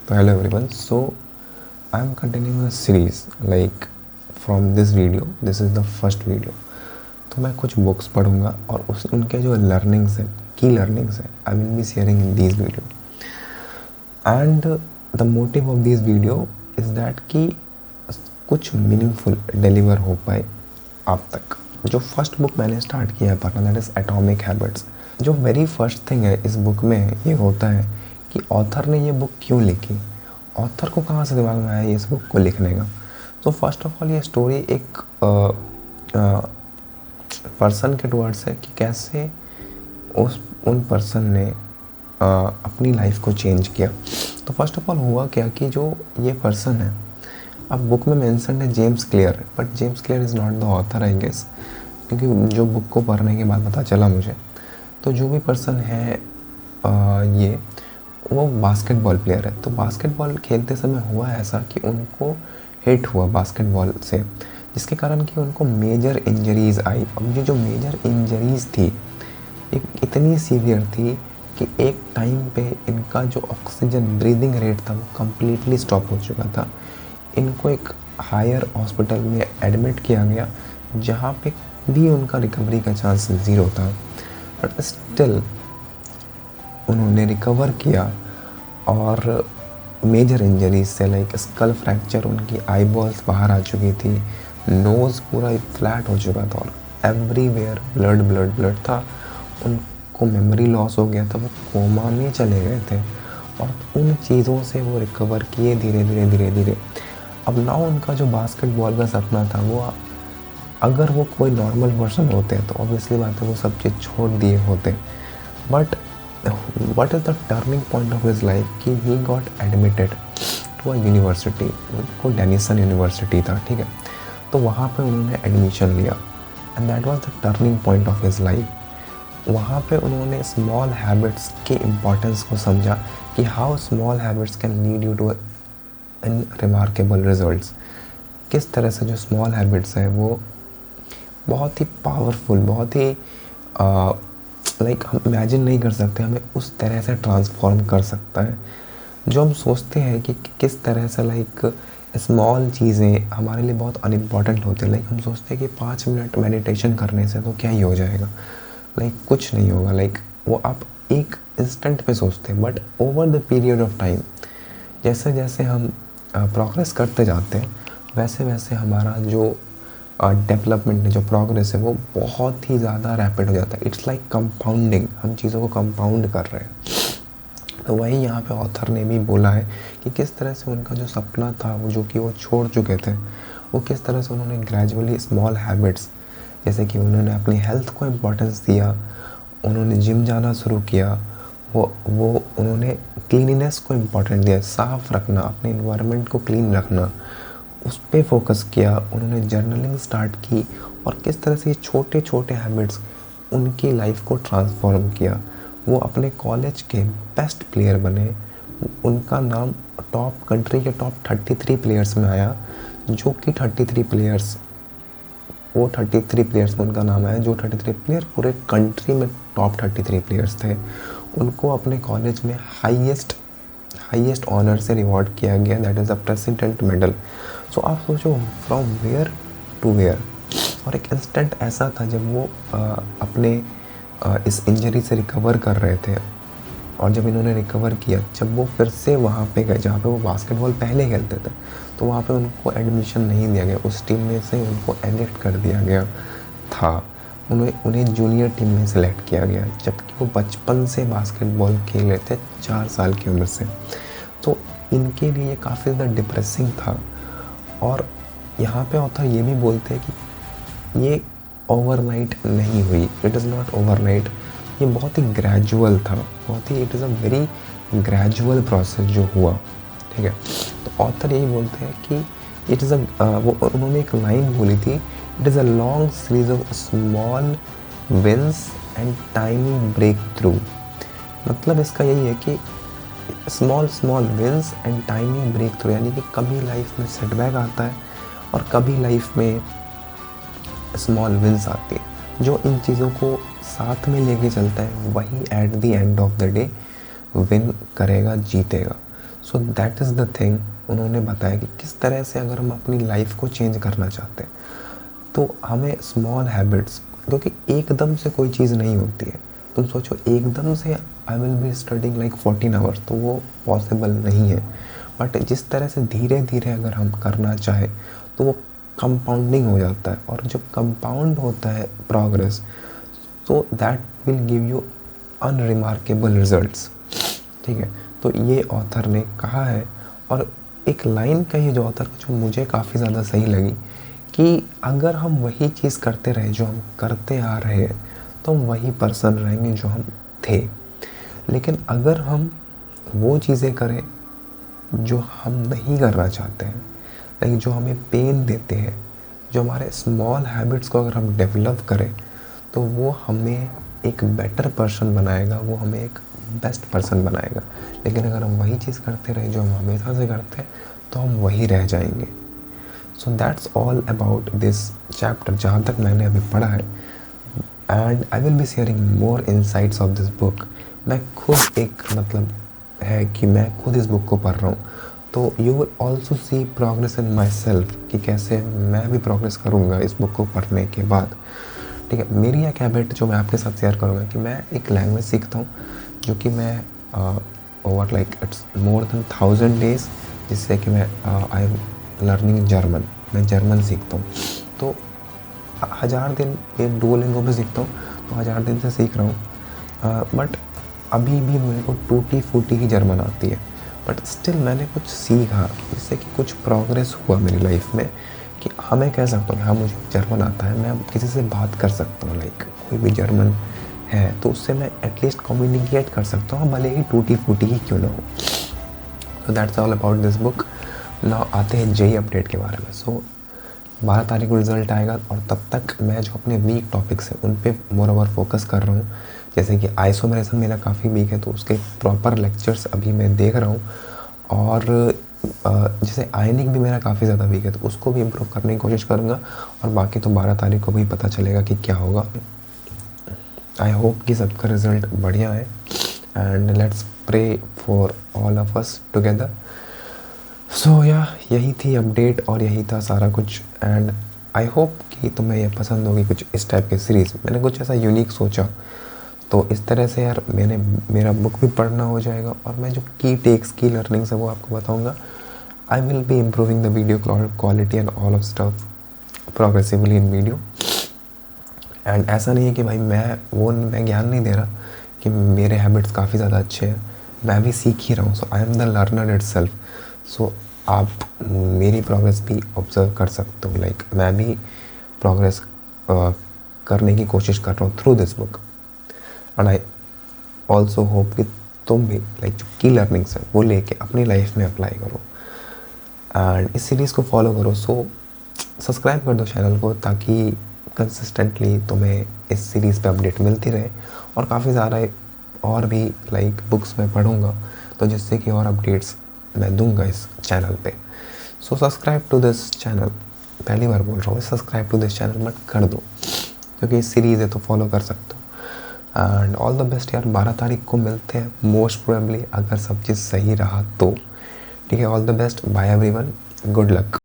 तो hello everyone, so I am continuing a series like from this video, this is the first video. तो मैं कुछ books पढ़ूंगा और उस उनके जो लर्निंग्स हैं, की लर्निंग्स हैं, I will be sharing in this video. And the motive of this video is that कि कुछ मीनिंगफुल डिलीवर हो पाए आप तक। जो फर्स्ट बुक मैंने स्टार्ट किया है पढ़ना, दैट इज़ एटॉमिक हैबिट्स। जो वेरी फर्स्ट थिंग है इस बुक में ये होता है कि ऑथर ने ये बुक क्यों लिखी, ऑथर को कहाँ से दिमाग में आया इस बुक को लिखने का। तो फर्स्ट ऑफ ऑल ये स्टोरी एक पर्सन के टुवर्ड्स है कि कैसे उन पर्सन ने अपनी लाइफ को चेंज किया। तो फर्स्ट ऑफ ऑल हुआ क्या कि जो ये पर्सन है, अब बुक में मेंशन है James Clear, but James Clear is not the author I guess, क्योंकि जो बुक को पढ़ने के बाद पता चला मुझे। तो जो भी पर्सन है ये वो बास्केटबॉल प्लेयर है। तो बास्केटबॉल खेलते समय हुआ ऐसा कि उनको हिट हुआ बास्केटबॉल से, जिसके कारण कि उनको मेजर इंजरीज़ आई। अब ये जो मेजर इंजरीज़ थी एक इतनी सीवियर थी कि एक टाइम पे इनका जो ऑक्सीजन ब्रीदिंग रेट था वो कम्प्लीटली स्टॉप हो चुका था। इनको एक हायर हॉस्पिटल में एडमिट किया गया जहाँ पे भी उनका रिकवरी का चांस ज़ीरो था, बट स्टिल उन्होंने रिकवर किया। और मेजर इंजरीज से लाइक स्कल फ्रैक्चर, उनकी आई बॉल्स बाहर आ चुकी थी, नोज़ पूरा फ्लैट हो चुका था और एवरीवेयर ब्लड ब्लड ब्लड था। उनको मेमोरी लॉस हो गया था, वो कोमा में चले गए थे और उन चीज़ों से वो रिकवर किए धीरे धीरे धीरे धीरे। अब ना उनका जो बास्केटबॉल का सपना था वो, अगर वो कोई नॉर्मल पर्सन होते तो ऑब्वियसली बात है वो सब चीज़ छोड़ दिए होते, but what is the turning point of his life कि he got admitted to a university, को डेनिसन यूनिवर्सिटी था, ठीक है। तो वहाँ पे उन्होंने एडमिशन लिया and that was the turning point of his life. वहाँ पे उन्होंने स्मॉल हैबिट्स के इम्पोर्टेंस को समझा कि how small habits can lead you to in remarkable results. किस तरह से जो स्मॉल हैबिट्स हैं वो बहुत ही पावरफुल, बहुत ही लाइक हम इमेजिन नहीं कर सकते, हमें उस तरह से ट्रांसफॉर्म कर सकता है। जो हम सोचते हैं कि किस तरह से लाइक स्मॉल चीज़ें हमारे लिए बहुत अनइम्पॉर्टेंट होती है। लाइक हम सोचते हैं कि 5 मिनट मेडिटेशन करने से तो क्या ही हो जाएगा, लाइक कुछ नहीं होगा, लाइक वो आप एक इंस्टेंट पे सोचते हैं। But over the period of time जैसे जैसे हम प्रोग्रेस करते जाते हैं वैसे वैसे हमारा जो डेवलपमेंट है, जो प्रोग्रेस है, वो बहुत ही ज़्यादा रैपिड हो जाता है। इट्स लाइक कंपाउंडिंग, हम चीज़ों को कंपाउंड कर रहे हैं। तो वही यहाँ पे ऑथर ने भी बोला है कि किस तरह से उनका जो सपना था वो जो कि वो छोड़ चुके थे, वो किस तरह से उन्होंने ग्रेजुअली स्मॉल हैबिट्स, जैसे कि उन्होंने अपनी हेल्थ को इम्पोर्टेंस दिया, उन्होंने जिम जाना शुरू किया, वो उन्होंने क्लीनिनेस को इम्पोर्टेंट दिया, साफ़ रखना, अपने इन्वायरमेंट को क्लीन रखना, उस पर फोकस किया। उन्होंने जर्नलिंग स्टार्ट की और किस तरह से ये छोटे छोटे हैबिट्स उनकी लाइफ को ट्रांसफॉर्म किया। वो अपने कॉलेज के बेस्ट प्लेयर बने, उनका नाम टॉप कंट्री के टॉप 33 प्लेयर्स में आया, जो कि 33 प्लेयर्स, वो 33 प्लेयर्स में उनका नाम आया, जो 33 प्लेयर पूरे कंट्री में टॉप 33 प्लेयर्स थे। उनको अपने कॉलेज में हाईएस्ट ऑनर से रिवॉर्ड किया गया, that is a president medal. So आप सोचो फ्रॉम वेयर टू वेयर। और एक इंस्टेंट ऐसा था जब वो अपने इस इंजरी से रिकवर कर रहे थे, और जब इन्होंने रिकवर किया, जब वो फिर से वहाँ पे गए जहाँ पे वो बास्केटबॉल पहले खेलते थे, तो वहाँ पे उनको एडमिशन नहीं दिया गया, उस टीम में से उनको एडिक्ट कर दिया गया था। उन्हें जूनियर टीम में सेलेक्ट किया गया, जबकि वो बचपन से बास्केटबॉल खेल रहे थे 4 साल की उम्र से। तो इनके लिए ये काफ़ी ज़्यादा डिप्रेसिंग था। और यहाँ पे ऑथर ये भी बोलते हैं कि ये ओवरनाइट नहीं हुई, इट इज़ नॉट ओवरनाइट, ये बहुत ही ग्रेजुअल था, बहुत ही, it is a very gradual process जो हुआ, ठीक है। तो ऑथर यही बोलते हैं कि इट इज़ वो उन्होंने एक लाइन बोली थी, it is a long series of small wins and tiny breakthrough. मतलब इसका यही है कि small wins and tiny breakthrough, यानी कि कभी लाइफ में सेटबैक आता है और कभी लाइफ में स्मॉल विंस आती है। जो इन चीज़ों को साथ में लेके चलता है वही at the end of the day win करेगा, जीतेगा। So that is the thing. उन्होंने बताया कि किस तरह से अगर हम अपनी लाइफ को चेंज करना चाहते हैं तो हमें स्मॉल हैबिट्स, क्योंकि एकदम से कोई चीज़ नहीं होती है। तुम सोचो एकदम से I will be studying like 14 hours, तो वो पॉसिबल नहीं है। बट जिस तरह से धीरे धीरे अगर हम करना चाहें तो वो कंपाउंडिंग हो जाता है, और जब कंपाउंड होता है progress, so that will give you unremarkable results. ठीक है, तो ये ऑथर ने कहा है। और एक लाइन कही जो ऑथर की, जो मुझे काफ़ी ज़्यादा सही लगी, कि अगर हम वही चीज़ करते रहे जो हम करते आ रहे हैं तो हम वही पर्सन रहेंगे जो हम थे। लेकिन अगर हम वो चीज़ें करें जो हम नहीं करना चाहते हैं, लाइक जो हमें पेन देते हैं, जो हमारे स्मॉल हैबिट्स को अगर हम डेवलप करें तो वो हमें एक बेटर पर्सन बनाएगा, वो हमें एक बेस्ट पर्सन बनाएगा। लेकिन अगर हम वही चीज़ करते रहे जो हम हमेशा से करते हैं तो हम वही रह जाएंगे। So that's all about this chapter जहाँ तक मैंने अभी पढ़ा है। And I will be sharing more insights of this book. मैं खुद एक मतलब है कि मैं खुद इस बुक को पढ़ रहा हूँ, तो you will also see progress in my self, कि कैसे मैं भी प्रोग्रेस करूँगा इस बुक को पढ़ने के बाद। ठीक है, मेरी एक हैबिट जो मैं आपके साथ शेयर करूँगा कि मैं एक लैंग्वेज सीखता हूँ, जो कि मैं over like it's more than 1000 days, जिससे कि मैं आई एम लर्निंग जर्मन, मैं जर्मन सीखता हूँ। तो 1000 दिन एक डुओलिंगो पे सीखता हूँ, तो 1000 दिन से सीख रहा हूँ। बट अभी भी मेरे को टूटी फूटी ही जर्मन आती है, बट स्टिल मैंने कुछ सीखा, जिससे कि कुछ प्रोग्रेस हुआ मेरी लाइफ में, कि हाँ मैं कह सकता हूँ हाँ मुझे जर्मन आता है, मैं अब किसी से बात कर सकता हूँ, लाइक कोई भी जर्मन है तो उससे मैं एटलीस्ट कम्युनिकेट कर सकता हूँ, भले ही टूटी फूटी ही क्यों ना हो। तो that's all about this book. Now आते हैं जेई अपडेट के बारे में। सो 12 तारीख को रिज़ल्ट आएगा, और तब तक मैं जो अपने वीक टॉपिक्स हैं उन पे मोर ओवर फोकस कर रहा हूँ। जैसे कि आइसोमेरिज्म मेरा काफ़ी वीक है, तो उसके प्रॉपर लेक्चर्स अभी मैं देख रहा हूँ। और जैसे आयनिक भी मेरा काफ़ी ज़्यादा वीक है, तो उसको भी इम्प्रूव करने की कोशिश करूँगा। और बाकी तो 12 तारीख को भी पता चलेगा कि क्या होगा। आई होप कि सबका रिज़ल्ट बढ़िया है, and let's pray for all of us together. So यही थी अपडेट और यही था सारा कुछ। एंड आई होप कि तुम्हें यह पसंद होगी कुछ इस टाइप की सीरीज़। मैंने कुछ ऐसा यूनिक सोचा, तो इस तरह से यार मेरा बुक भी पढ़ना हो जाएगा, और मैं जो की टेक्स की लर्निंग्स है वो आपको बताऊंगा। I will be improving the video quality and all of stuff progressively in video. And ऐसा नहीं है कि भाई मैं ज्ञान नहीं दे रहा कि मेरे हैबिट्स काफ़ी ज़्यादा अच्छे हैं, मैं भी सीख ही रहा हूँ। So I am the learner itself. So आप मेरी प्रोग्रेस भी ऑब्जर्व कर सकते हो, लाइक मैं भी प्रोग्रेस करने की कोशिश कर रहा हूँ through this book. And I also hope कि तुम भी लाइक जो की लर्निंग्स है वो लेके अपनी लाइफ में अप्लाई करो, एंड इस सीरीज़ को फॉलो करो। सो सब्सक्राइब कर दो चैनल को, ताकि कंसिस्टेंटली तुम्हें इस सीरीज़ पे अपडेट मिलती रहे। और काफ़ी ज़्यादा और भी लाइक बुक्स मैं पढ़ूँगा, तो जिससे कि और अपडेट्स मैं दूंगा इस चैनल पे। So subscribe to this channel, पहली बार बोल रहा हूँ, सब्सक्राइब टू दिस चैनल मत कर दो, क्योंकि इस सीरीज़ है तो फॉलो कर सकते हो। एंड ऑल द बेस्ट यार, 12 तारीख को मिलते हैं मोस्ट प्रोबेबली, अगर सब चीज़ सही रहा तो। ठीक है, all the best, bye everyone, good luck.